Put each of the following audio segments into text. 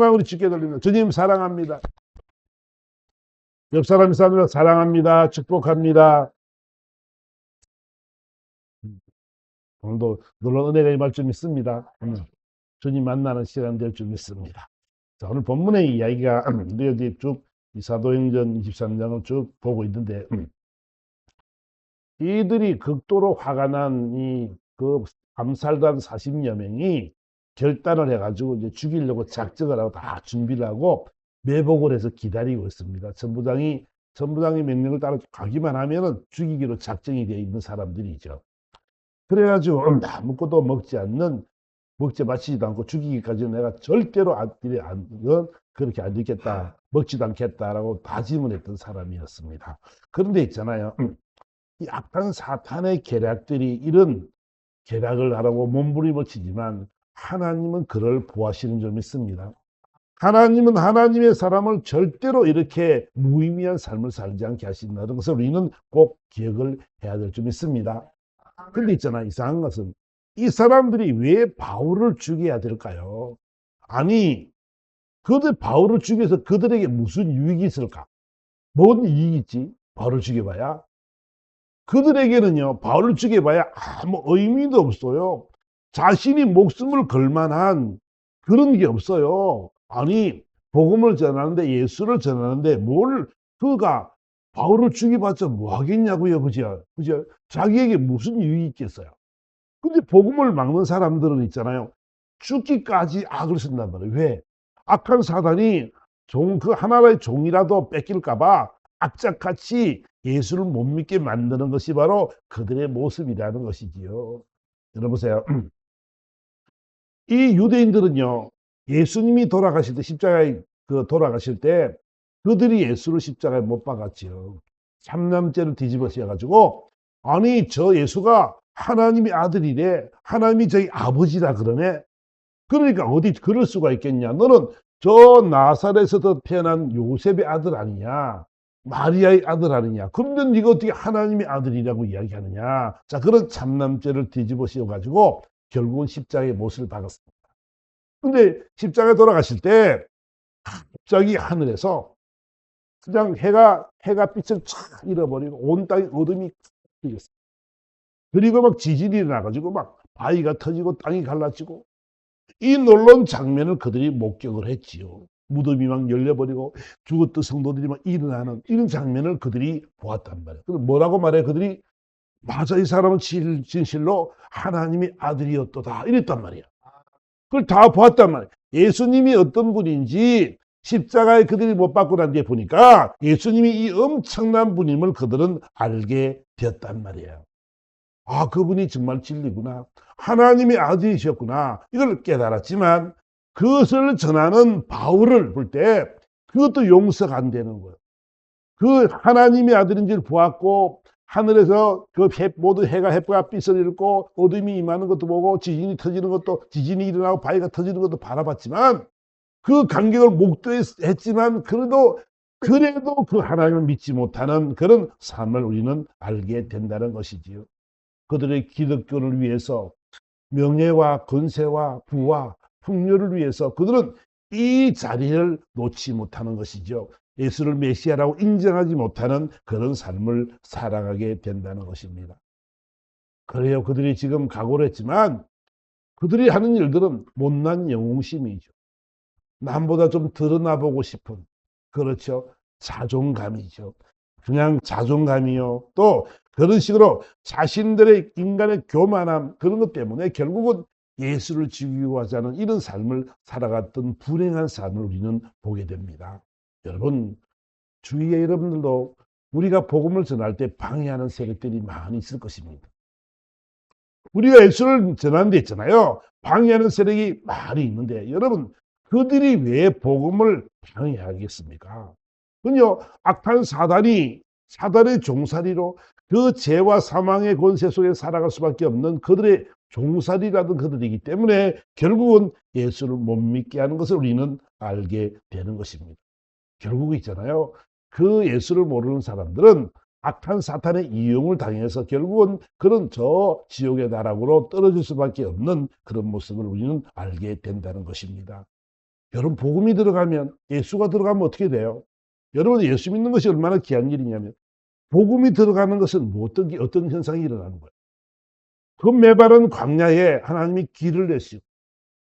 우리 죽게 돌립니다. 주님 사랑합니다. 옆 사람이 사랑합니다. 축복합니다. 오늘도 놀라운 은혜가 임할 줄 믿습니다. 주님 만나는 시간 될 줄 믿습니다. 자, 오늘 본문의 이야기가 우리 쭉 사도행전 23장을 쭉 보고 있는데 이들이 극도로 화가 난 그 암살단 40여 명이 결단을 해가지고 이제 죽이려고 작정을 하고 다 준비를 하고 매복을 해서 기다리고 있습니다. 전부장의 명령을 따라 가기만 하면은 죽이기로 작정이 되어 있는 사람들이죠. 그래가지고 아무것도 먹지 마치지도 않고 죽이기까지 내가 절대로 그렇게 안 되겠다, 먹지도 않겠다라고 다짐을 했던 사람이었습니다. 그런데 있잖아요, 이 악한 사탄의 계략들이 이런 계략을 하라고 몸부림을 치지만 하나님은 그를 보호하시는 점이 있습니다. 하나님은 하나님의 사람을 절대로 이렇게 무의미한 삶을 살지 않게 하신다는 것을 우리는 꼭 기억을 해야 될 점이 있습니다. 근데 있잖아, 이상한 것은 이 사람들이 왜 바울을 죽여야 될까요? 아니, 바울을 죽여서 그들에게 무슨 유익이 있을까? 뭔 이익이 있지? 바울을 죽여봐야? 그들에게는요, 바울을 죽여봐야 아무 의미도 없어요. 자신이 목숨을 걸 만한 그런 게 없어요. 아니, 복음을 전하는데, 예수를 전하는데, 그가 바울을 죽여봤자 뭐 하겠냐고요, 그죠? 자기에게 무슨 유익이 있겠어요? 근데 복음을 막는 사람들은 있잖아요, 죽기까지 악을 쓴단 말이에요. 왜? 악한 사단이 그 하나의 종이라도 뺏길까봐 악착같이 예수를 못 믿게 만드는 것이 바로 그들의 모습이라는 것이지요. 여러분 보세요. 이 유대인들은요, 예수님이 돌아가실 때, 십자가에 돌아가실 때 그들이 예수를 십자가에 못 박았지요. 삼남죄를 뒤집어 씌워가지고, 아니 저 예수가 하나님의 아들이래, 하나님이 저희 아버지라 그러네. 그러니까 어디 그럴 수가 있겠냐, 너는 저 나사렛에서 태어난 요셉의 아들 아니냐, 마리아의 아들 아니냐, 그런데 네가 어떻게 하나님의 아들이라고 이야기하느냐. 자, 그런 참남죄를 뒤집어 씌워가지고 결국은 십자가의 못을 박았습니다. 근데 십자가에 돌아가실 때 갑자기 하늘에서 그냥 해가 빛을 쫙 잃어버리고 온 땅이 어둠이 되겠어요. 그리고 막 지진이 일어나가지고 막 바위가 터지고 땅이 갈라지고, 이 놀라운 장면을 그들이 목격을 했지요. 무덤이 막 열려버리고 죽었던 성도들이 막 일어나는 이런 장면을 그들이 보았단 말이에요. 그럼 뭐라고 말해? 그들이 맞아, 이 사람은 진실로 하나님의 아들이었도다 이랬단 말이에요. 그걸 다 보았단 말이에요. 예수님이 어떤 분인지 십자가에 그들이 못 박고 난 뒤에 보니까 예수님이 이 엄청난 분임을 그들은 알게 되었단 말이에요. 아, 그분이 정말 진리구나, 하나님의 아들이셨구나, 이걸 깨달았지만 그것을 전하는 바울을 볼 때 그것도 용서가 안 되는 거예요. 그 하나님의 아들인 줄 보았고, 하늘에서 모두 해가 빛을 잃고 어둠이 임하는 것도 보고 지진이 일어나고 바위가 터지는 것도 바라봤지만, 그 간격을 목도했지만 그래도 그 하나님을 믿지 못하는 그런 삶을 우리는 알게 된다는 것이지요. 그들의 기독교를 위해서, 명예와 권세와 부와 풍요를 위해서 그들은 이 자리를 놓지 못하는 것이죠. 예수를 메시아라고 인정하지 못하는 그런 삶을 살아가게 된다는 것입니다. 그래요, 그들이 지금 각오를 했지만 그들이 하는 일들은 못난 영웅심이죠. 남보다 좀 드러나 보고 싶은, 그렇죠, 자존감이죠. 그냥 자존감이요. 또 그런 식으로 자신들의 인간의 교만함, 그런 것 때문에 결국은 예수를 죽이고 하지 않은 이런 삶을 살아갔던 불행한 삶을 우리는 보게 됩니다. 여러분, 주위에 여러분들도 우리가 복음을 전할 때 방해하는 세력들이 많이 있을 것입니다. 우리가 예수를 전하는 데 있잖아요, 방해하는 세력이 많이 있는데, 여러분, 그들이 왜 복음을 방해하겠습니까? 그건요, 악한 사단의 종살이로 그 죄와 사망의 권세 속에 살아갈 수밖에 없는 그들의 종살이라던 그들이기 때문에 결국은 예수를 못 믿게 하는 것을 우리는 알게 되는 것입니다. 결국 있잖아요, 그 예수를 모르는 사람들은 악한 사탄의 이용을 당해서 결국은 그런 저 지옥의 나락으로 떨어질 수밖에 없는 그런 모습을 우리는 알게 된다는 것입니다. 여러분, 복음이 들어가면, 예수가 들어가면 어떻게 돼요? 여러분, 예수 믿는 것이 얼마나 귀한 일이냐면, 복음이 들어가는 것은 어떤 현상이 일어나는 거예요? 그 메마른 광야에 하나님이 길을 내시고,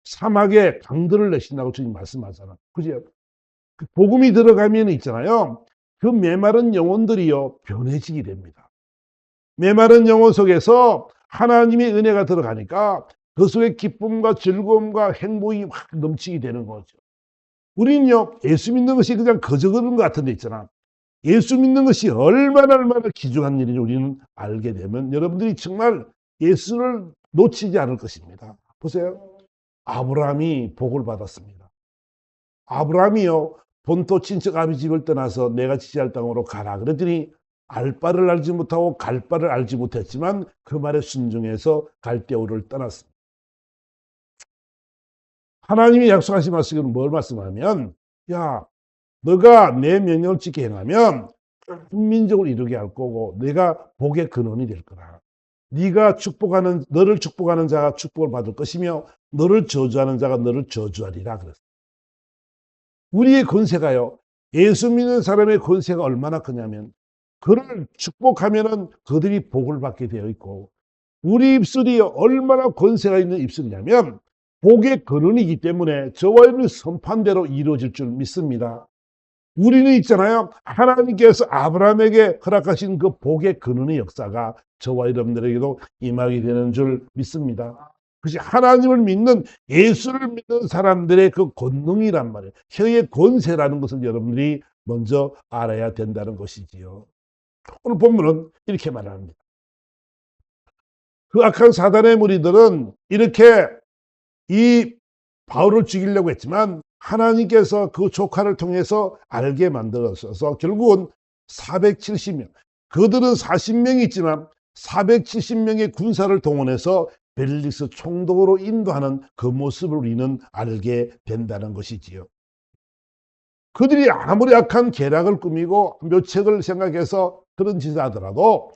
사막에 강들을 내신다고 주님 말씀하잖아요. 그죠? 그 복음이 들어가면 있잖아요. 그 메마른 영혼들이요, 변해지게 됩니다. 메마른 영혼 속에서 하나님의 은혜가 들어가니까 그 속에 기쁨과 즐거움과 행복이 확 넘치게 되는 거죠. 우리는요, 예수 믿는 것이 그냥 그저 그런 것 같은 데 있잖아. 예수 믿는 것이 얼마나 귀중한 일인지 우리는 알게 되면 여러분들이 정말 예수를 놓치지 않을 것입니다. 보세요. 아브라함이 복을 받았습니다. 아브라함이요, 본토 친척 아비 집을 떠나서 내가 지시할 땅으로 가라. 그랬더니 알 바를 알지 못하고 갈 바를 알지 못했지만 그 말에 순종해서 갈대우를 떠났습니다. 하나님이 약속하신 말씀은 뭘 말씀하면, 야, 너가 내 명령을 지켜 행하면 국민적으로 이루게 할 거고 내가 복의 근원이 될 거라. 너를 축복하는 자가 축복을 받을 것이며 너를 저주하는 자가 너를 저주하리라 그랬어요. 우리의 권세가요, 예수 믿는 사람의 권세가 얼마나 크냐면 그를 축복하면은 그들이 복을 받게 되어 있고, 우리 입술이 얼마나 권세가 있는 입술이냐면 복의 근원이기 때문에 저와 여러분의 선판대로 이루어질 줄 믿습니다. 우리는 있잖아요, 하나님께서 아브라함에게 허락하신 그 복의 근원의 역사가 저와 여러분들에게도 임하게 되는 줄 믿습니다. 그것이 하나님을 믿는, 예수를 믿는 사람들의 그 권능이란 말이에요. 혀의 권세라는 것을 여러분들이 먼저 알아야 된다는 것이지요. 오늘 본문은 이렇게 말합니다. 그 악한 사단의 무리들은 이렇게 이 바울을 죽이려고 했지만 하나님께서 그 조카를 통해서 알게 만들어서 결국은 470명, 그들은 40명이 있지만 470명의 군사를 동원해서 벨릭스 총독으로 인도하는 그 모습을 우리는 알게 된다는 것이지요. 그들이 아무리 악한 계략을 꾸미고 묘책을 생각해서 그런 짓을 하더라도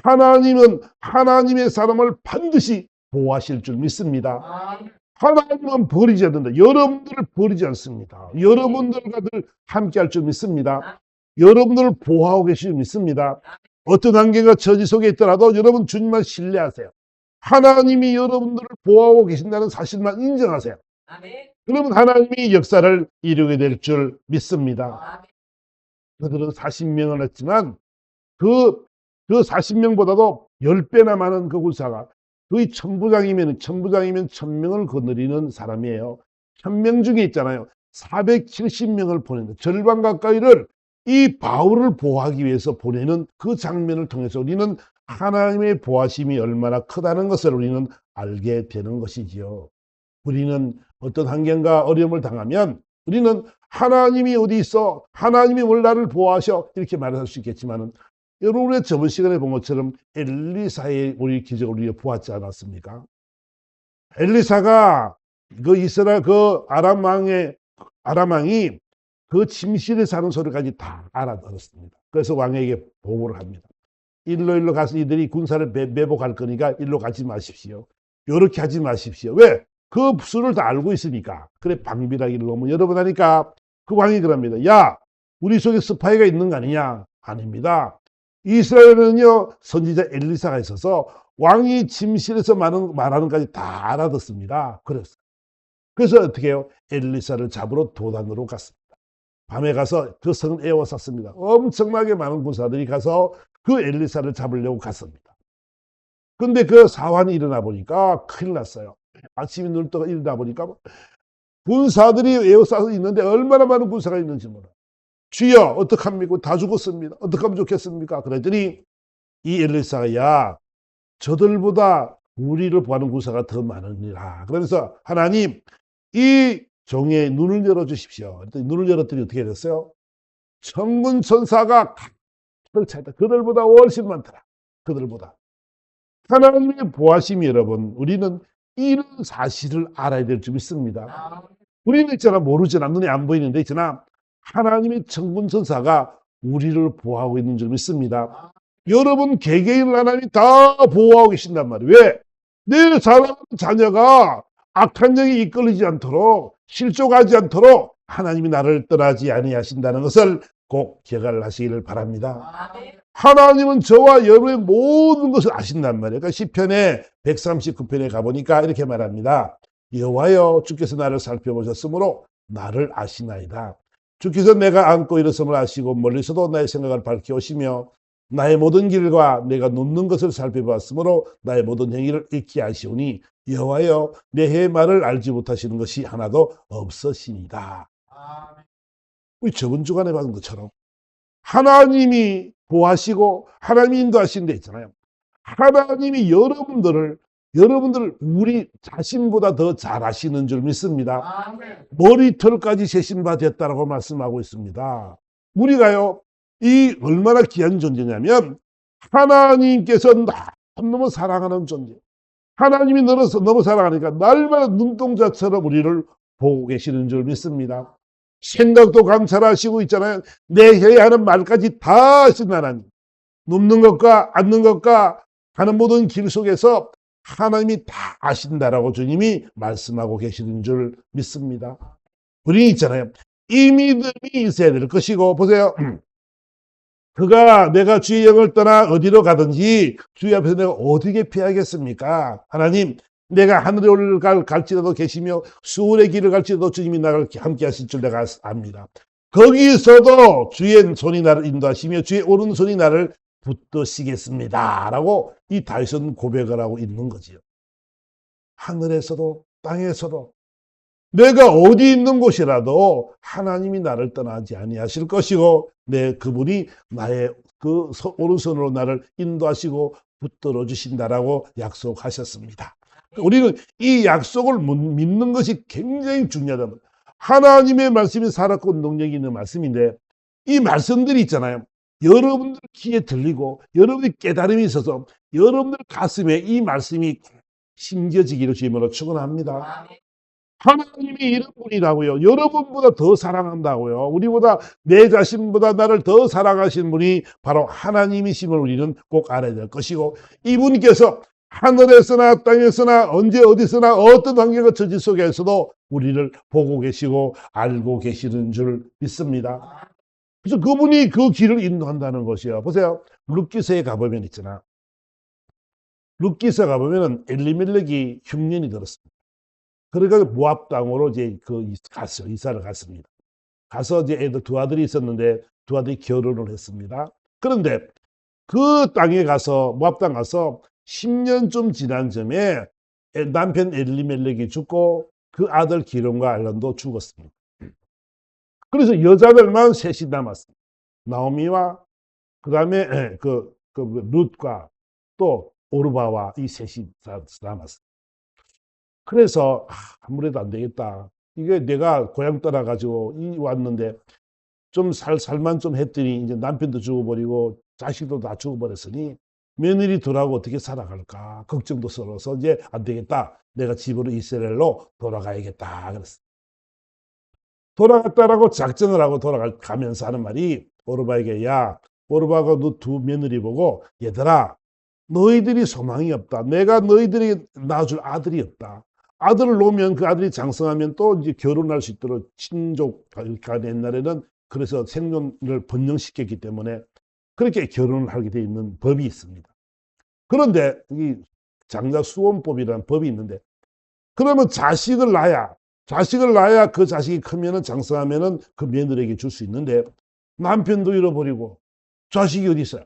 하나님은 하나님의 사람을 반드시 보호하실 줄 믿습니다. 하나님은 버리지 않는다. 여러분들을 버리지 않습니다. 여러분들과 늘 함께 할 줄 믿습니다. 여러분들을 보호하고 계실 줄 믿습니다. 어떤 환경과 처지 속에 있더라도 여러분 주님만 신뢰하세요. 하나님이 여러분들을 보호하고 계신다는 사실만 인정하세요. 그러면 하나님이 역사를 이루게 될 줄 믿습니다. 그들은 40명을 했지만 그 40명보다도 10배나 많은 그 군사가, 거의 천부장이면 1000명을 거느리는 사람이에요. 1000명 중에 있잖아요, 470명을 보낸다. 절반 가까이를 이 바울을 보호하기 위해서 보내는 그 장면을 통해서 우리는 하나님의 보호하심이 얼마나 크다는 것을 우리는 알게 되는 것이지요. 우리는 어떤 환경과 어려움을 당하면 우리는 하나님이 어디 있어? 하나님이 뭘 나를 보호하셔? 이렇게 말할 수 있겠지만은, 여러분, 우리가 저번 시간에 본 것처럼 엘리사의 우리 기적을 우리가 보았지 않았습니까? 엘리사가 그 이스라엘 그 아람 왕이 그 침실에 사는 소리까지 다 알아들었습니다. 그래서 왕에게 보고를 합니다. 일로 가서 이들이 군사를 매복할 거니까 일로 가지 마십시오. 요렇게 하지 마십시오. 왜? 그 수를 다 알고 있으니까. 그래, 방비라기를 너무 여러 번 하니까 그 왕이 그럽니다. 야, 우리 속에 스파이가 있는 거 아니냐? 아닙니다. 이스라엘은요, 선지자 엘리사가 있어서 왕이 침실에서 말하는 까지 다 알아듣습니다. 그래서 어떻게 해요? 엘리사를 잡으러 도단으로 갔습니다. 밤에 가서 그 성을 에워쌌습니다. 엄청나게 많은 군사들이 가서 그 엘리사를 잡으려고 갔습니다. 근데 그 사환이 일어나 보니까 큰일 났어요. 아침에 눈을 떠 일어나 보니까 군사들이 에워싸서 있는데 얼마나 많은 군사가 있는지 몰라요. 주여, 어떡합니까? 다 죽었습니다. 어떡하면 좋겠습니까? 그랬더니 이 엘리사가, 야, 저들보다 우리를 보하는 군사가 더 많으니라. 그러면서 하나님, 이 종의 눈을 열어주십시오. 그랬더니 눈을 열었더니 어떻게 됐어요? 천군 천사가 각을 차있다. 그들보다 훨씬 많더라. 그들보다. 하나님의 보호하심이, 여러분, 우리는 이런 사실을 알아야 될 줄 믿습니다. 우리는 있잖아, 모르잖아, 눈에 안 보이는데 있잖아, 하나님의 천군 천사가 우리를 보호하고 있는 줄 믿습니다. 여러분 개개인을 하나님이 다 보호하고 계신단 말이에요. 왜? 내 사랑하는 자녀가 악한 영에 이끌리지 않도록 실족하지 않도록 하나님이 나를 떠나지 아니하신다는 것을 꼭 기억을 하시기를 바랍니다. 하나님은 저와 여러분의 모든 것을 아신단 말이에요. 그러니까 시편의 139편에 가보니까 이렇게 말합니다. 여호와여 주께서 나를 살펴보셨으므로 나를 아시나이다. 주께서 내가 앉고 일어섬을 아시고 멀리서도 나의 생각을 밝혀오시며 나의 모든 길과 내가 눕는 것을 살펴봤으므로 나의 모든 행위를 익히 아시오니 여호와여 내 말을 알지 못하시는 것이 하나도 없으시니다. 우리 저번 주간에 받은 것처럼 하나님이 보호하시고 하나님이 인도하시는 데 있잖아요. 하나님이 여러분들을 우리 자신보다 더 잘 아시는 줄 믿습니다. 머리털까지 세신 바 됐다라고 말씀하고 있습니다. 우리가요, 이 얼마나 귀한 존재냐면 하나님께서 너무 사랑하는 존재. 하나님이 너무 사랑하니까 날마다 눈동자처럼 우리를 보고 계시는 줄 믿습니다. 생각도 감찰하시고 있잖아요. 내 해야 하는 말까지 다 하신 하나님. 눕는 것과 앉는 것과 가는 모든 길 속에서 하나님이 다 아신다라고 주님이 말씀하고 계시는 줄 믿습니다. 우리 있잖아요. 이 믿음이 있어야 될 것이고, 보세요. 그가 내가 주의 영을 떠나 어디로 가든지 주의 앞에서 내가 어디에 피하겠습니까? 하나님, 내가 하늘에 갈지라도 계시며 수월의 길을 갈지라도 주님이 나를 함께 하실 줄 내가 압니다. 거기서도 주의 손이 나를 인도하시며 주의 오른손이 나를 붙드시겠습니다. 라고 이 다윗은 고백을 하고 있는 거지요. 하늘에서도 땅에서도 내가 어디 있는 곳이라도 하나님이 나를 떠나지 아니하실 것이고 그분이 나의 그 오른손으로 나를 인도하시고 붙들어 주신다라고 약속하셨습니다. 우리는 이 약속을 믿는 것이 굉장히 중요하다. 하나님의 말씀이 살았고 능력이 있는 말씀인데 이 말씀들이 있잖아요. 여러분들 귀에 들리고 여러분의 깨달음이 있어서 여러분들 가슴에 이 말씀이 심겨지기를 주님으로 축원합니다. 하나님이 이런 분이라고요. 여러분보다 더 사랑한다고요. 우리보다 내 자신보다 나를 더 사랑하시는 분이 바로 하나님이심을 우리는 꼭 알아야 될 것이고 이분께서 하늘에서나 땅에서나 언제 어디서나 어떤 환경과 처지 속에서도 우리를 보고 계시고 알고 계시는 줄 믿습니다. 그래서 그분이 그 길을 인도한다는 것이요. 보세요. 룻기서에 가보면 있잖아. 룻기서 가보면 엘리멜렉이 흉년이 들었습니다. 그러니까 모압 땅으로 이제 갔어요. 이사를 갔습니다. 가서 이제 애들 두 아들이 있었는데 두 아들이 결혼을 했습니다. 그런데 그 땅에 가서 모압 땅 가서 10년쯤 지난 즈음에 남편 엘리멜렉이 죽고 그 아들 기론과 알론도 죽었습니다. 그래서 여자들만 셋이 남았습니다. 나오미와 그다음에 룻과 또 오르바와 이 셋이 남았습니다. 그래서 아무래도 안 되겠다. 이게 내가 고향 떠나가지고 왔는데 좀 살만 좀 했더니 이제 남편도 죽어버리고 자식도 다 죽어버렸으니 며느리 둘하고 어떻게 살아갈까 걱정도 썰어서 이제 안 되겠다. 내가 집으로 이스라엘로 돌아가야겠다. 그랬어. 돌아갔다라고 작정을 하고 돌아가면서 하는 말이 오르바에게 야 오르바가 너 두 며느리 보고 얘들아 너희들이 소망이 없다. 내가 너희들이 낳아줄 아들이 없다. 아들을 놓으면 그 아들이 장성하면 또 이제 결혼할 수 있도록 친족가 옛날에는 그래서 생존을 번영시켰기 때문에 그렇게 결혼을 하게 돼 있는 법이 있습니다. 그런데 이 장자수원법이라는 법이 있는데 그러면 자식을 낳아야 그 자식이 크면은 장성하면은 그 며느리에게 줄 수 있는데 남편도 잃어버리고 자식이 어디 있어요?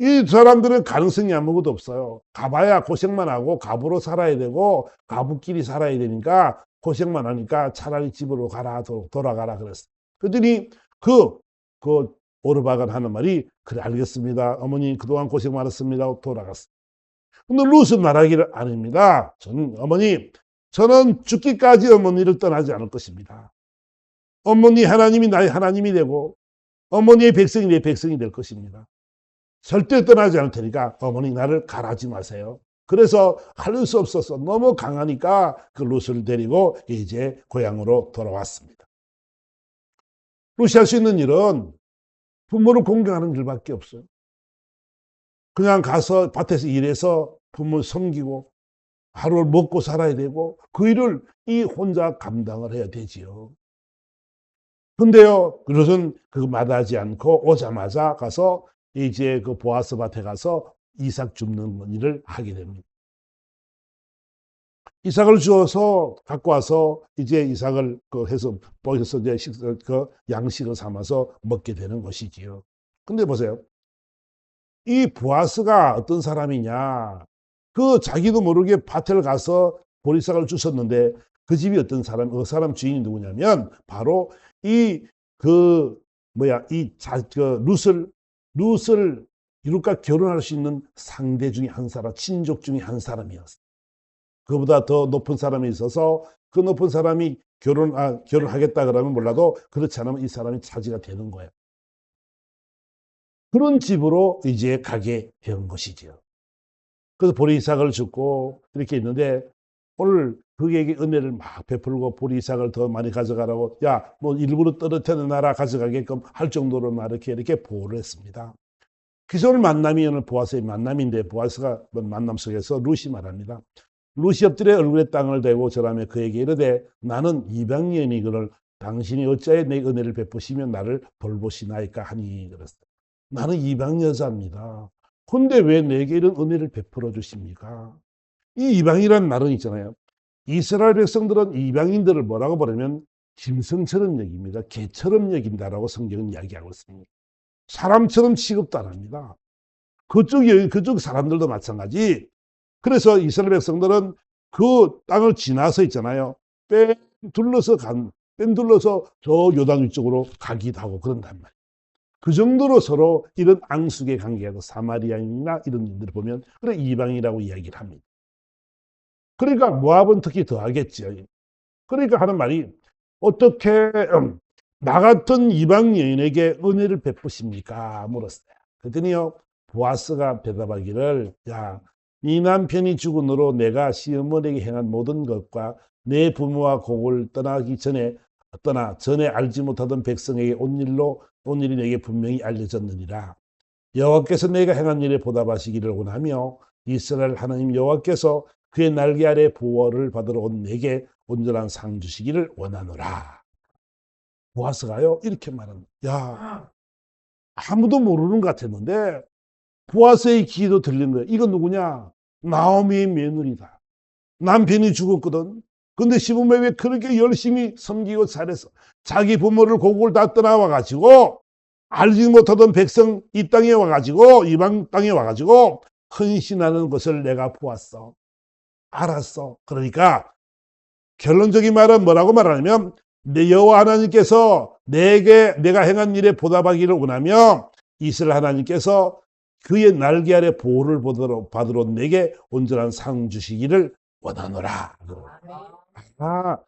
이 사람들은 가능성이 아무것도 없어요. 가봐야 고생만 하고 가부로 살아야 되고 가부끼리 살아야 되니까 고생만 하니까 차라리 집으로 돌아가라 그랬어. 그랬더니 그 오르바가 하는 말이 그래 알겠습니다. 어머니 그동안 고생 많았습니다 하고 돌아갔어. 근데 룻은 말하기를 아닙니다. 저는 죽기까지 어머니를 떠나지 않을 것입니다. 어머니 하나님이 나의 하나님이 되고 어머니의 백성이 내 백성이 될 것입니다. 절대 떠나지 않을 테니까 어머니 나를 가라지 마세요. 그래서 할 수 없어서 너무 강하니까 그 룻을 데리고 이제 고향으로 돌아왔습니다. 룻이 할 수 있는 일은 부모를 공경하는 길밖에 없어요. 그냥 가서 밭에서 일해서 부모를 섬기고 하루를 먹고 살아야 되고 그 일을 이 혼자 감당을 해야 되지요. 근데요, 그것은 그거 마다하지 않고 오자마자 가서 이제 그 보아스 밭에 가서 이삭 줍는 일을 하게 됩니다. 이삭을 주어서 갖고 와서 이제 이삭을 그 해서 보여서 이제 그 양식을 삼아서 먹게 되는 것이지요. 근데 보세요. 이 보아스가 어떤 사람이냐? 그 자기도 모르게 밭을 가서 보리싹을 주셨는데 그 집이 어떤 사람, 그 사람 주인이 누구냐면 바로 이 그 뭐야 그 룻을 이룩과 결혼할 수 있는 상대 중에 한 사람, 친족 중에 한 사람이었어요. 그보다 더 높은 사람이 있어서 그 높은 사람이 결혼하겠다 그러면 몰라도 그렇지 않으면 이 사람이 차지가 되는 거예요. 그런 집으로 이제 가게 된 것이죠. 그래서 보리이삭을 줍고 이렇게 있는데 오늘 그에게 은혜를 막 베풀고 보리이삭을 더 많이 가져가라고 야, 뭐 일부러 떨어뜨려 놔라 가져가게끔 할 정도로 막 이렇게 보호를 했습니다. 그래서 오늘 만남이 오늘 보아스의 만남인데 보아스가 만남 속에서 룻이 말합니다. 룻이 엎드려 얼굴에 땅을 대고 절하며 그에게 이르되 나는 이방인이거늘 당신이 어찌하여 내 은혜를 베푸시며 나를 돌보시나이까 하니 그랬어요. 나는 이방 여자입니다. 근데 왜 내게 이런 은혜를 베풀어 주십니까? 이 이방이라는 말은 있잖아요. 이스라엘 백성들은 이방인들을 뭐라고 부르면 짐승처럼 여깁니다. 개처럼 여긴다라고 성경은 이야기하고 있습니다. 사람처럼 취급도 안 합니다. 그쪽 사람들도 마찬가지. 그래서 이스라엘 백성들은 그 땅을 지나서 있잖아요. 뺑 둘러서 저 요단 위쪽으로 가기도 하고 그런단 말이에요. 그 정도로 서로 이런 앙숙의 관계가 사마리아인이나 이런 분들을 보면 그래 이방이라고 이야기를 합니다. 그러니까 모압은 특히 더 하겠죠. 그러니까 하는 말이 어떻게 나 같은 이방 여인에게 은혜를 베푸십니까? 물었어요. 그랬더니요 보아스가 대답하기를 야, 네 남편이 죽은으로 내가 시어머니에게 행한 모든 것과 내 부모와 고국을 떠나기 전에 전에 알지 못하던 백성에게 온 일이 내게 분명히 알려졌느니라. 여호와께서 내가 행한 일에 보답하시기를 원하며 이스라엘 하나님 여호와께서 그의 날개 아래 보호를 받으러 온 내게 온전한 상 주시기를 원하노라. 보아스가요 이렇게 말합니다. 야, 아무도 모르는 것 같았는데 보아스의 기도 들린 거예요. 이건 누구냐? 나오미의 며느리다. 남편이 죽었거든. 근데 시부모가 왜 그렇게 열심히 섬기고 잘해서 자기 부모를 고국을 다 떠나와가지고 알지 못하던 백성 이 땅에 와가지고 이방 땅에 와가지고 헌신하는 것을 내가 보았어. 알았어. 그러니까 결론적인 말은 뭐라고 말하냐면 내 여호와 하나님께서 내가 행한 일에 보답하기를 원하며 이스라엘 하나님께서 그의 날개 아래 보호를 받으러 내게 온전한 상 주시기를 원하노라. 아,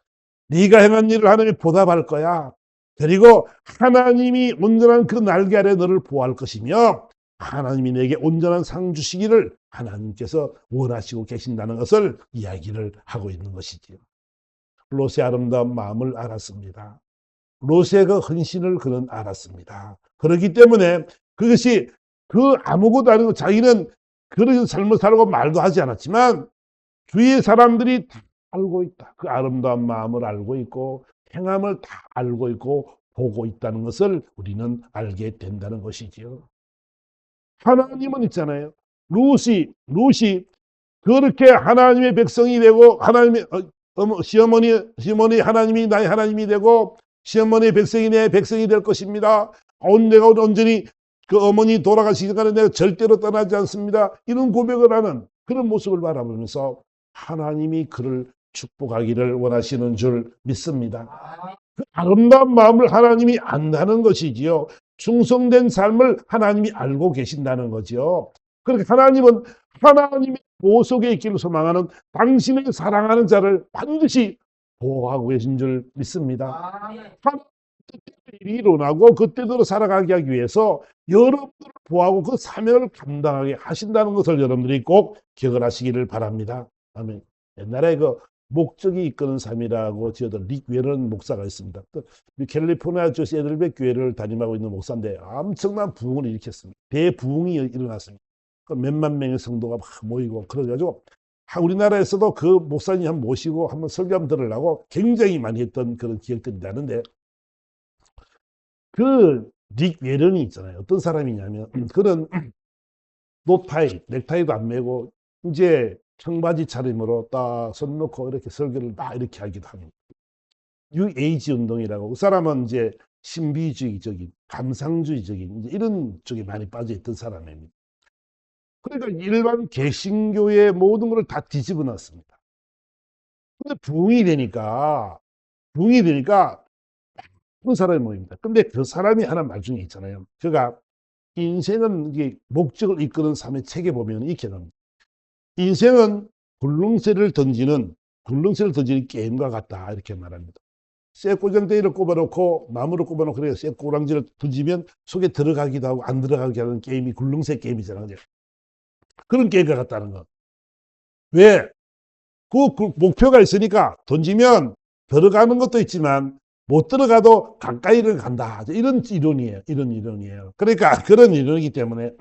네가 행한 일을 하나님이 보답할 거야. 그리고 하나님이 온전한 그 날개 아래 너를 보호할 것이며 하나님이 내게 온전한 상 주시기를 하나님께서 원하시고 계신다는 것을 이야기를 하고 있는 것이지요. 롯의 아름다운 마음을 알았습니다. 롯의 그 헌신을 그는 알았습니다. 그렇기 때문에 그것이 그 아무것도 아니고 자기는 그런 삶을 살고 말도 하지 않았지만 주위의 사람들이 다 알고 있다. 그 아름다운 마음을 알고 있고 행함을 다 알고 있고 보고 있다는 것을 우리는 알게 된다는 것이지요. 하나님은 있잖아요. 룻이 그렇게 하나님의 백성이 되고 하나님의 시어머니 하나님이 나의 하나님이 되고 시어머니의 백성이 내 백성이 될 것입니다. 내가 온전히 그 어머니 돌아가시기 전에 내가 절대로 떠나지 않습니다. 이런 고백을 하는 그런 모습을 바라보면서 하나님이 그를 축복하기를 원하시는 줄 믿습니다. 그 아름다운 마음을 하나님이 안다는 것이지요. 충성된 삶을 하나님이 알고 계신다는 거죠. 그렇게 하나님은 하나님의 보호 속에 있기를 소망하는 당신의 사랑하는 자를 반드시 보호하고 계신 줄 믿습니다. 일이 일어나고 그때대로 살아가게 하기 위해서 여러분들을 보호하고 그 사명을 감당하게 하신다는 것을 여러분들이 꼭 기억을 하시기를 바랍니다. 아멘. 옛날에 그 목적이 이끄는 삶이라고 지어든 릭 웨런 목사가 있습니다. 캘리포니아 주 세들백 교회를 담임하고 있는 목사인데 엄청난 부흥을 일으켰습니다. 대부흥이 일어났습니다. 몇만 명의 성도가 막 모이고 그래가지고 우리나라에서도 그 목사님 한번 모시고 한번 설교 한번 들으려고 굉장히 많이 했던 그런 기억들이 나는데, 그 닉 웨런이 있잖아요. 어떤 사람이냐면 그런 노타이, 넥타이도 안 매고 이제 청바지 차림으로 딱 손 놓고 이렇게 설교를 딱 이렇게 하기도 합니다. 뉴 에이지 운동이라고, 그 사람은 이제 신비주의적인, 감상주의적인 이제 이런 쪽에 많이 빠져 있던 사람입니다. 그러니까 일반 개신교의 모든 걸 다 뒤집어 놨습니다. 근데 부흥이 되니까 그런 사람이 모입니다. 근데 그 사람이 하는 말 중에 있잖아요. 그가 인생은 이게 목적을 이끄는 삶의 책에 보면 이렇게 나옵니다. 인생은 굴릉쇠를 던지는 게임과 같다. 이렇게 말합니다. 쇠꼬장대기를 꼽아놓고 나무를 꼽아놓고 그래서 쇠꼬랑지를 던지면 속에 들어가기도 하고 안 들어가게 하는 게임이 굴릉쇠 게임이잖아요. 그런 게임과 같다는 거. 왜? 그 목표가 있으니까 던지면 들어가는 것도 있지만 못 들어가도 가까이를 간다. 이런 이론이에요. 그러니까 그런 이론이기 때문에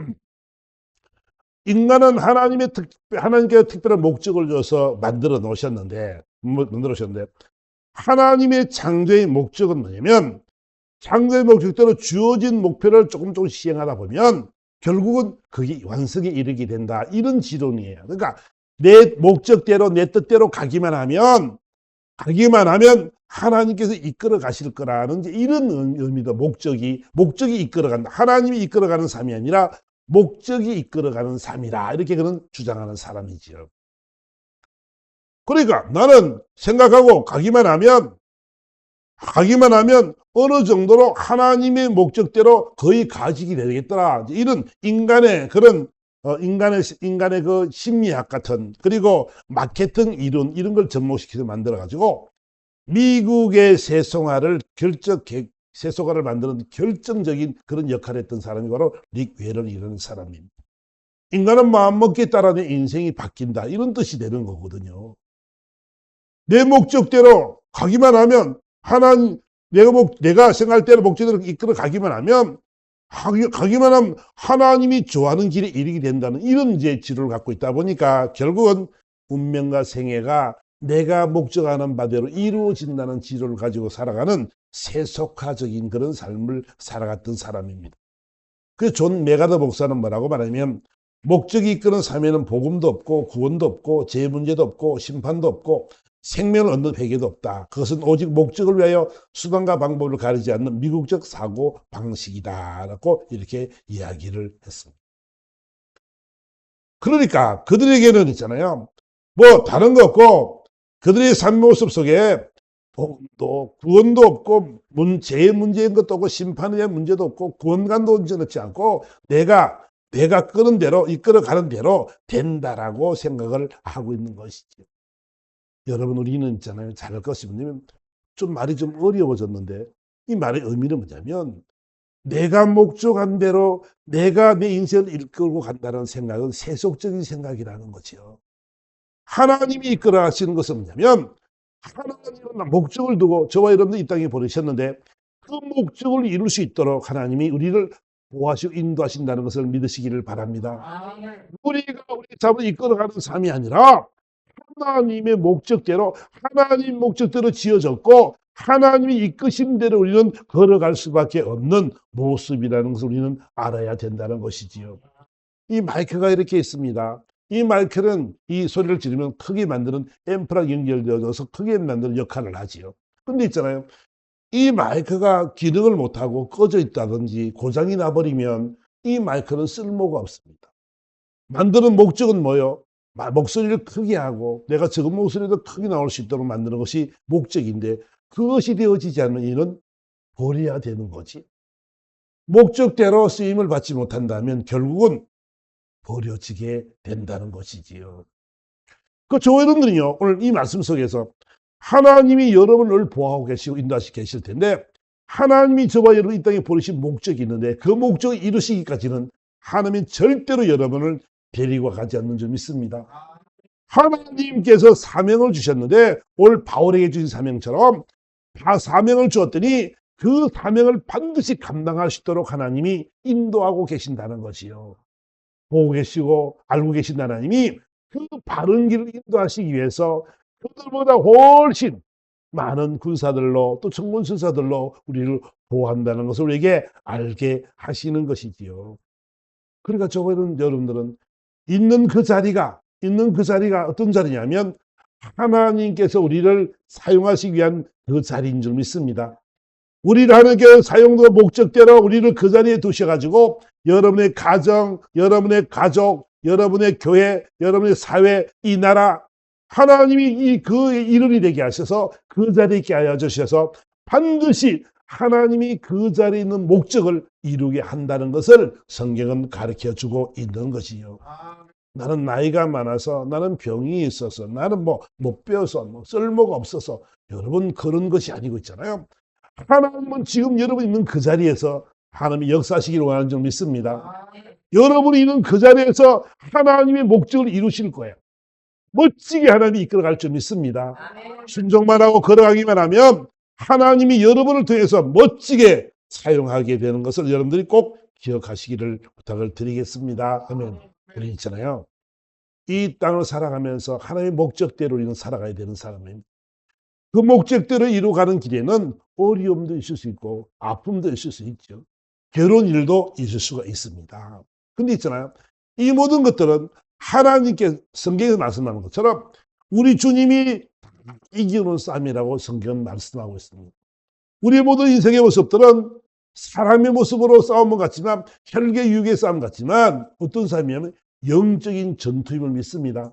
인간은 하나님께 특별한 목적을 줘서 만들어 놓으셨는데, 하나님의 창조의 목적은 뭐냐면, 창조의 목적대로 주어진 목표를 조금 시행하다 보면 결국은 그게 완성에 이르게 된다. 이런 지론이에요. 그러니까 내 목적대로 내 뜻대로 가기만 하면 하나님께서 이끌어 가실 거라는 이런 의미도, 목적이 이끌어간다. 하나님이 이끌어가는 삶이 아니라 목적이 이끌어가는 삶이다. 이렇게 그는 주장하는 사람이지요. 그러니까 나는 생각하고 가기만 하면 어느 정도로 하나님의 목적대로 거의 가지게 되겠더라. 이런 인간의 그런 인간의 그 심리학 같은, 그리고 마케팅 이론, 이런 걸 접목시켜서 만들어 가지고 미국의 세속화를 만드는 결정적인 그런 역할을 했던 사람이 바로 릭 웨런이라는 사람입니다. 인간은 마음먹기에 따라 내 인생이 바뀐다. 이런 뜻이 되는 거거든요. 내 목적대로 가기만 하면 내가 생각할 대로 목적대로 이끌어 가기만 하면 하나님이 좋아하는 길에 이르게 된다는 이런 이제 지론을 갖고 있다 보니까 결국은 운명과 생애가 내가 목적하는 바대로 이루어진다는 지론을 가지고 살아가는 세속화적인 그런 삶을 살아갔던 사람입니다. 그 존 메가더 목사는 뭐라고 말하냐면, 목적이 이끄는 삶에는 복음도 없고 구원도 없고 죄 문제도 없고 심판도 없고 생명을 얻는 회개도 없다. 그것은 오직 목적을 위하여 수단과 방법을 가리지 않는 미국적 사고 방식이다라고 이렇게 이야기를 했습니다. 그러니까 그들에게는 있잖아요, 뭐 다른 거 없고 그들의 삶 모습 속에 복음도 구원도 없고 죄의 문제인 것도 없고 심판에 대한 문제도 없고 구원관도 온전치 않고 내가 끄는 대로 이끌어가는 대로 된다라고 생각을 하고 있는 것이죠. 여러분, 우리는 있잖아요, 잘할 것이면 좀 말이 좀 어려워졌는데, 이 말의 의미는 뭐냐면 내가 목적한 대로 내가 내 인생을 이끌고 간다는 생각은 세속적인 생각이라는 거죠. 하나님이 이끌어 가시는 것은 뭐냐면, 하나님은 목적을 두고 저와 여러분들 이 땅에 보내셨는데 그 목적을 이룰 수 있도록 하나님이 우리를 보호하시고 인도하신다는 것을 믿으시기를 바랍니다. 우리가 우리 삶을 이끌어가는 삶이 아니라 하나님 목적대로 지어졌고 하나님이 이끄신 대로 우리는 걸어갈 수밖에 없는 모습이라는 것을 우리는 알아야 된다는 것이지요. 이 마이크가 이렇게 있습니다. 이 마이크는 이 소리를 지르면 크게 만드는 앰프랑 연결되어서 크게 만드는 역할을 하지요. 근데 있잖아요, 이 마이크가 기능을 못하고 꺼져 있다든지 고장이 나버리면 이 마이크는 쓸모가 없습니다. 만드는 목적은 뭐예요? 목소리를 크게 하고 내가 적은 목소리도 크게 나올 수 있도록 만드는 것이 목적인데, 그것이 되어지지 않는 이는 버려야 되는 거지. 목적대로 쓰임을 받지 못한다면 결국은 버려지게 된다는 것이지요. 그 여러분들은요, 오늘 이 말씀 속에서 하나님이 여러분을 보호하고 계시고 인도하시고 계실 텐데, 하나님이 저와 여러분 이 땅에 보내신 목적이 있는데 그 목적을 이루시기까지는 하나님은 절대로 여러분을 데리고 가지 않는 줄 믿습니다. 하나님께서 사명을 주셨는데 오늘 바울에게 주신 사명처럼 다 사명을 주었더니 그 사명을 반드시 감당할 수 있도록 하나님이 인도하고 계신다는 것이요. 보고 계시고 알고 계신 하나님이 그 바른 길을 인도하시기 위해서 그들보다 훨씬 많은 군사들로 또 천군천사들로 우리를 보호한다는 것을 우리에게 알게 하시는 것이지요. 그러니까 저는 여러분들은 있는 그 자리가 어떤 자리냐면 하나님께서 우리를 사용하시기 위한 그 자리인 줄 믿습니다. 우리를 하나님께 사용도 목적대로 우리를 그 자리에 두셔가지고 여러분의 가정, 여러분의 가족, 여러분의 교회, 여러분의 사회, 이 나라 하나님이 그 이름이 되게 하셔서 그 자리에 있게 하여 주셔서 반드시 하나님이 그 자리에 있는 목적을 이루게 한다는 것을 성경은 가르쳐주고 있는 것이요. 나는 나이가 많아서, 나는 병이 있어서, 나는 못 배워서, 쓸모가 없어서, 여러분 그런 것이 아니고 있잖아요. 하나님은 지금 여러분 있는 그 자리에서 하나님이 역사하시기를 원하는 줄 믿습니다. 여러분이 있는 그 자리에서 하나님의 목적을 이루실 거예요. 멋지게 하나님이 이끌어갈 줄 믿습니다. 순종만 하고 걸어가기만 하면 하나님이 여러분을 통해서 멋지게 사용하게 되는 것을 여러분들이 꼭 기억하시기를 부탁을 드리겠습니다. 아멘. 우리 있잖아요. 이 땅을 살아가면서 하나님의 목적대로 우리는 살아가야 되는 사람입니다. 그 목적대로 이루어가는 길에는 어려움도 있을 수 있고 아픔도 있을 수 있죠. 괴로운 일도 있을 수가 있습니다. 근데 있잖아요. 이 모든 것들은 하나님께 성경에서 말씀하는 것처럼 우리 주님이 이기는 싸움이라고 성경은 말씀하고 있습니다. 우리 모든 인생의 모습들은 사람의 모습으로 싸움은 같지만 혈계 육의 싸움 같지만 어떤 싸움이냐면 영적인 전투임을 믿습니다.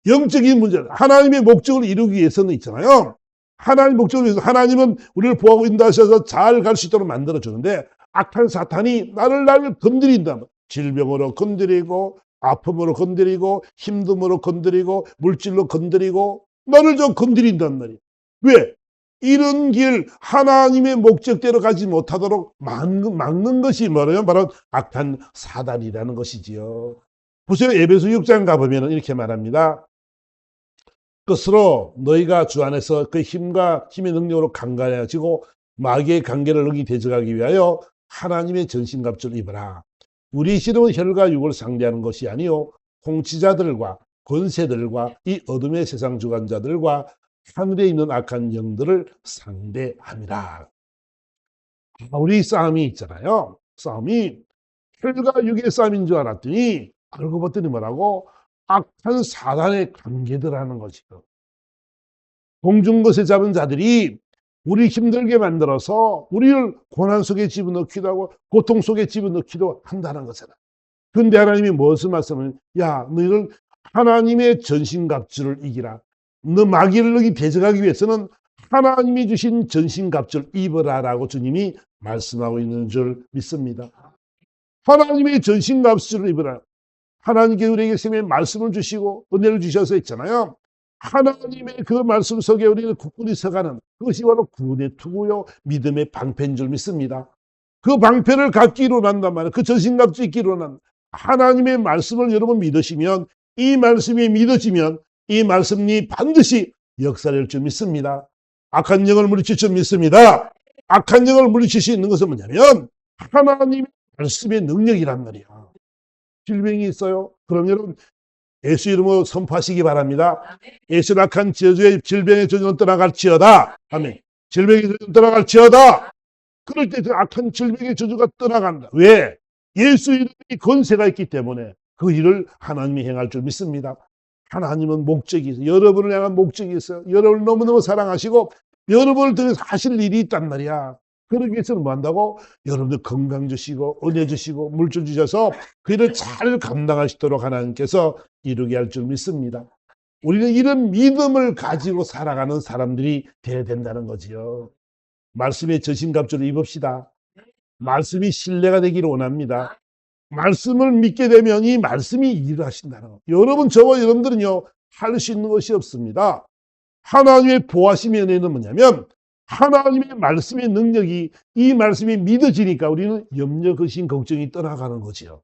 영적인 문제, 하나님의 목적을 이루기 위해서는 있잖아요. 하나님의 목적을 위해서 하나님은 우리를 보호하고 인도하셔서 잘 갈 수 있도록 만들어주는데 악한 사탄이 나를 건드린다. 질병으로 건드리고 아픔으로 건드리고 힘듦으로 건드리고 물질로 건드리고 나를 좀 건드린단 말이에요. 왜? 이런 길 하나님의 목적대로 가지 못하도록 막는 것이 뭐냐면 바로 악한 사단이라는 것이지요. 보세요. 에베소 6장 가보면 이렇게 말합니다. 그것으로 너희가 주 안에서 그 힘의 능력으로 강건해지고 마귀의 관계를 능히 대적하기 위하여 하나님의 전신갑주를 입어라. 우리 신은 혈과 육을 상대하는 것이 아니요 통치자들과 권세들과 이 어둠의 세상 주관자들과 하늘에 있는 악한 영들을 상대함이라. 우리 싸움이 있잖아요. 싸움이 혈과 육의 싸움인 줄 알았더니 알고 봤더니 뭐라고? 악한 사단의 관계들하는 것이죠. 공중것에 잡은 자들이 우리 힘들게 만들어서 우리를 고난 속에 집어넣기도 하고 고통 속에 집어넣기도 한다는 거잖아. 그런데 하나님이 무엇을 말씀하면 야 너희를 하나님의 전신갑주를 이기라. 너 마귀를 너희 대적하기 위해서는 하나님이 주신 전신갑주를 입어라라고 주님이 말씀하고 있는 줄 믿습니다. 하나님의 전신갑주를 입어라. 하나님께 우리에게 생명의 말씀을 주시고 은혜를 주셔서 있잖아요. 하나님의 그 말씀 속에 우리는 굳건히 서가는 그것이 바로 구원의 투구요 믿음의 방패인 줄 믿습니다. 그 방패를 갖기로 난단 말이에요. 그 전신갑주 입기로 난 하나님의 말씀을 여러분 믿으시면 이 말씀이 믿어지면 이 말씀이 반드시 역사될 줄 믿습니다. 악한 영을 물리칠 줄 믿습니다. 악한 영을 물리칠 수 있는 것은 뭐냐면 하나님의 말씀의 능력이란 말이에요. 질병이 있어요. 그럼 여러분 예수 이름으로 선포하시기 바랍니다. 예수 악한 저주의 질병의 저주는 떠나갈지어다. 아멘. 질병의 저주는 떠나갈지어다. 그럴 때 그 악한 질병의 저주가 떠나간다. 왜? 예수 이름이 권세가 있기 때문에 그 일을 하나님이 행할 줄 믿습니다. 하나님은 목적이 있어요. 여러분을 향한 목적이 있어요. 여러분을 너무너무 사랑하시고 여러분을 통해서 하실 일이 있단 말이야. 그러기 위해서는 뭐 한다고? 여러분들 건강 주시고 은혜 주시고 물질 주셔서 그 일을 잘 감당하시도록 하나님께서 이루게 할 줄 믿습니다. 우리는 이런 믿음을 가지고 살아가는 사람들이 되어야 된다는 거지요. 말씀의 전신갑주를 입읍시다. 말씀이 신뢰가 되기를 원합니다. 말씀을 믿게 되면 이 말씀이 일을 하신다는 거. 여러분 저와 여러분들은요 할 수 있는 것이 없습니다. 하나님의 보호하심의 은혜는 뭐냐면 하나님의 말씀의 능력이 이 말씀이 믿어지니까 우리는 염려, 근심, 걱정이 떠나가는 거지요.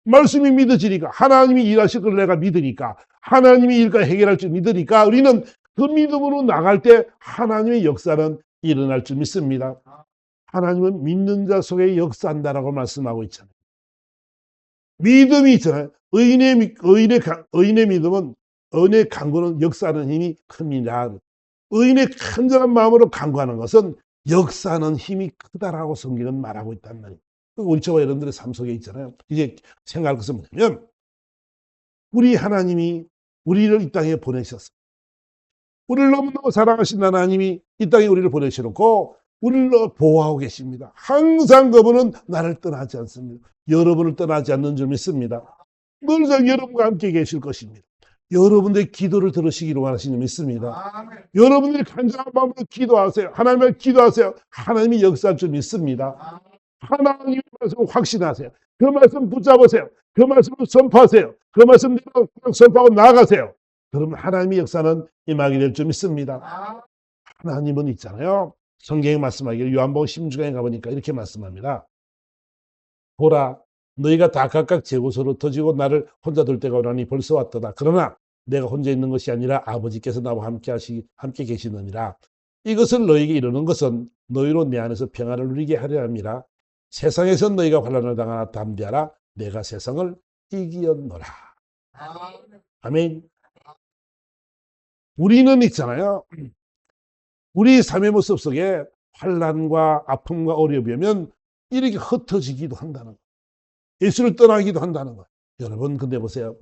말씀이 믿어지니까 하나님이 일하실 걸 내가 믿으니까 하나님이 일과 해결할 줄 믿으니까 우리는 그 믿음으로 나갈 때 하나님의 역사는 일어날 줄 믿습니다. 하나님은 믿는 자 속에 역사한다라고 말씀하고 있잖아요. 믿음이 있잖아요. 의인의 믿음은, 의인의 간구는 역사하는 힘이 큽니다. 의인의 간절한 마음으로 간구하는 것은 역사하는 힘이 크다라고 성경은 말하고 있단 말이에요. 우리 저와 여러분들의 삶 속에 있잖아요. 이제 생각할 것은 뭐냐면, 우리 하나님이 우리를 이 땅에 보내셨어요. 우리를 너무너무 사랑하신 하나님이 이 땅에 우리를 보내셔놓고 우리를 보호하고 계십니다. 항상 그분은 나를 떠나지 않습니다. 여러분을 떠나지 않는 줄 믿습니다. 늘 여러분과 함께 계실 것입니다. 여러분들의 기도를 들으시기로 원하시는 줄 믿습니다. 여러분들이 간절한 마음으로 기도하세요. 하나님을 기도하세요. 하나님이 역사할 줄 믿습니다. 하나님의 말씀을 확신하세요. 그 말씀 붙잡으세요. 그 말씀을 선포하세요. 그 말씀대로 선포하고 나아가세요. 그러면 하나님의 역사는 임하게 될 줄 믿습니다. 하나님은 있잖아요. 성경에 말씀하기를 요한복음 16장에 가보니까 이렇게 말씀합니다. 보라, 너희가 다 각각 제 곳으로 흩어지고 나를 혼자 둘 때가 오라니 벌써 왔도다. 그러나 내가 혼자 있는 것이 아니라 아버지께서 나와 함께 계시느니라. 이것을 너희에게 이르는 것은 너희로 내 안에서 평안을 누리게 하려 함이라. 세상에서 너희가 환난을 당하나 담대하라. 내가 세상을 이기었노라. 아멘. 우리는 있잖아요. 우리 삶의 모습 속에 환난과 아픔과 어려움이 오면 이렇게 흩어지기도 한다는 거예요. 예수를 떠나기도 한다는 거예요. 여러분 근데 보세요.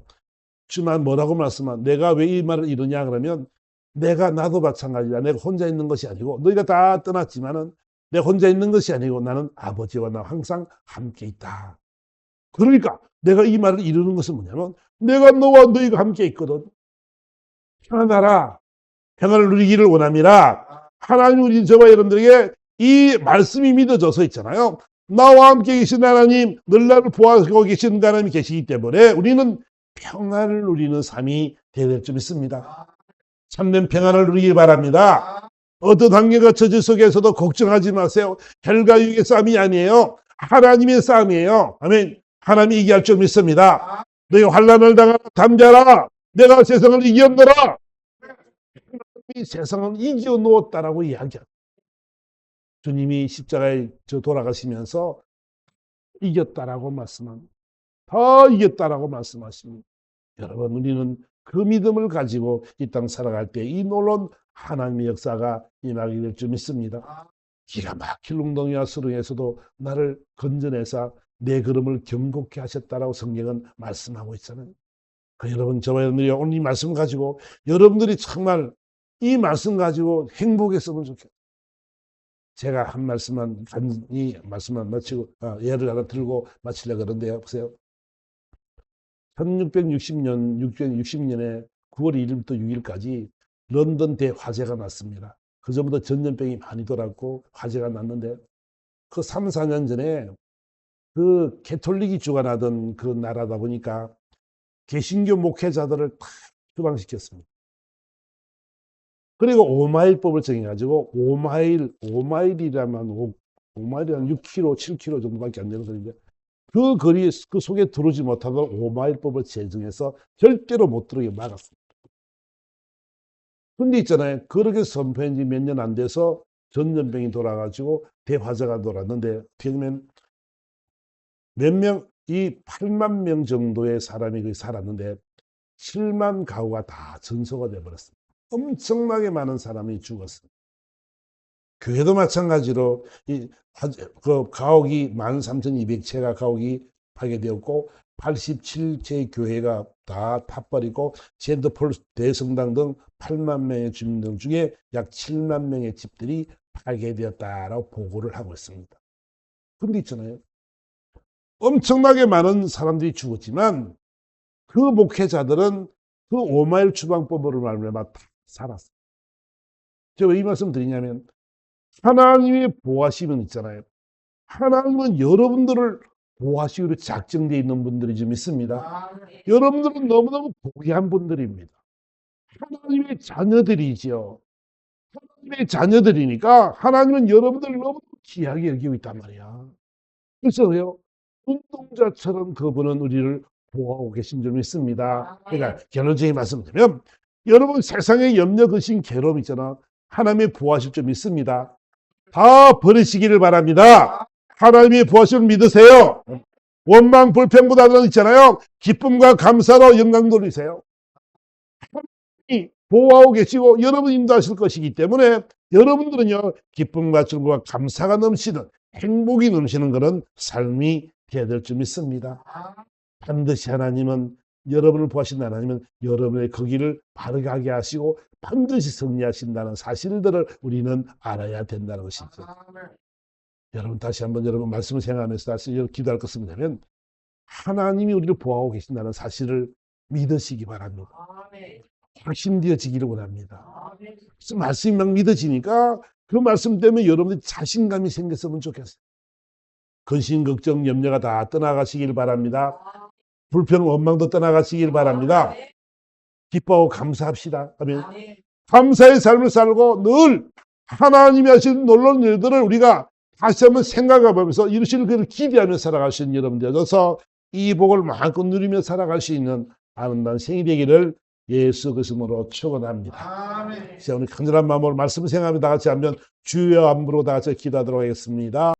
주만 뭐라고 말씀한 내가 왜 이 말을 이러냐 그러면 나도 마찬가지다. 내가 혼자 있는 것이 아니고 너희가 다 떠났지만은 내가 혼자 있는 것이 아니고 나는 아버지와 나 항상 함께 있다. 그러니까 내가 이 말을 이루는 것은 뭐냐면 내가 너와 너희가 함께 있거든. 평안하라. 평안을 누리기를 원함이라. 하나님 우리 저와 여러분들에게 이 말씀이 믿어져서 있잖아요. 나와 함께 계신 하나님, 늘 나를 보호하고 계신 하나님이 계시기 때문에 우리는 평안을 누리는 삶이 되어야 될 줄 믿습니다. 참된 평안을 누리기 바랍니다. 어떤 환경과 처지 속에서도 걱정하지 마세요. 혈과 육의 싸움이 아니에요. 하나님의 싸움이에요. 아멘. 하나님이 이기할 줄 믿습니다. 너희 환난을 당하라 담대하라. 내가 세상을 이겼노라. 하나님이 세상을 이겨 놓았다라고 이야기합니다. 주님이 십자가에 돌아가시면서 이겼다라고 말씀합니다. 다 이겼다라고 말씀하십니다. 여러분 우리는 그 믿음을 가지고 이 땅 살아갈 때 이 놀라운 하나님의 역사가 임하게 될 줄 믿습니다. 기가 막힐 웅덩이와 수렁에서도 나를 건져내사 내 걸음을 견고케 하셨다라고 성경은 말씀하고 있잖아요. 여러분 저와 여러분들이 오늘 이 말씀 가지고 여러분들이 정말 이 말씀 가지고 행복했으면 좋겠어요. 제가 한 말씀만 마치고 예를 하나 들고 마치려고 그러는데요. 보세요. 1660년에 9월 1일부터 6일까지 런던 대화재가 났습니다. 그 전부터 전염병이 많이 돌았고 화재가 났는데 그 3, 4년 전에 그 캐톨릭이 주관하던 그 나라다 보니까 개신교 목회자들을 다 추방시켰습니다. 그리고 5마일법을 정해가지고 5마일이라면 6km, 7km 정도밖에 안 되는 거리인데 그 거리에 그 속에 들어오지 못하도록 5마일법을 제정해서 절대로 못 들어오게 막았습니다. 근데 있잖아요. 그렇게 선포한 지 몇 년 안 돼서 전염병이 돌아가지고 대화재가 돌았는데 어떻게 보면 몇 명, 이 8만 명 정도의 사람이 거기 살았는데 7만 가구가 다 전소가 돼버렸습니다. 엄청나게 많은 사람이 죽었습니다. 교회도 마찬가지로 그 가옥이 13,200채가 가옥이 파괴되었고 87채의 교회가 다 타버리고 젠더폴 대성당 등 8만 명의 주민들 중에 약 7만 명의 집들이 파괴되었다라고 보고를 하고 있습니다. 근데 있잖아요. 엄청나게 많은 사람들이 죽었지만 그 목회자들은 그 5마일 추방법으로 말미암아 다 살았어요. 제가 왜 이 말씀 드리냐면 하나님의 보호하심은 있잖아요. 하나님은 여러분들을 보호하시기로 작정되어 있는 분들이 좀 있습니다. 여러분들은 너무너무 고귀한 분들입니다. 하나님의 자녀들이지요. 하나님의 자녀들이니까 하나님은 여러분들을 너무 귀하게 여기고 있단 말이야. 그래서요. 눈동자처럼 그분은 우리를 보호하고 계신 줄 믿습니다. 그러니까 결론적인 말씀드리면 여러분 세상에 염려, 근심, 괴로움 있잖아. 하나님이 보호하실 줄 믿습니다. 다 버리시기를 바랍니다. 하나님이 보호하실 줄 믿으세요. 원망, 불평보다는 있잖아요. 기쁨과 감사로 영광 돌리세요. 하나님이 보호하고 계시고 여러분 인도하실 것이기 때문에 여러분들은요, 기쁨과 즐거움과 감사가 넘치는, 행복이 넘치는 그런 삶이 되어야 될 줄 믿습니다. 반드시 하나님은, 여러분을 보하신 하나님은 여러분의 그 길을 바르게 하게 하시고 반드시 승리하신다는 사실들을 우리는 알아야 된다는 것이죠. 여러분, 다시 한번 여러분 말씀을 생각하면서 다시 기도할 것은 뭐냐면, 하나님이 우리를 보호하고 계신다는 사실을 믿으시기 바랍니다. 확신되어지기를 원합니다. 그래서 말씀이 막 믿어지니까 그 말씀 때문에 여러분들이 자신감이 생겼으면 좋겠어요. 근심, 걱정, 염려가 다 떠나가시길 바랍니다. 불평, 원망도 떠나가시길 바랍니다. 기뻐하고 감사합시다. 아멘. 감사의 삶을 살고 늘 하나님이 하신 놀라운 일들을 우리가 다시 한번 생각해보면서 이루실 그를 기대하며 살아갈 수 있는 여러분 되어서 이 복을 마음껏 누리며 살아갈 수 있는 아름다운 생이 되기를 예수 그리스도로 축원합니다. 자, 오늘 간절한 마음으로 말씀을 생각하며 다 같이 한번 주여 함부로 다 같이 기도하도록 하겠습니다.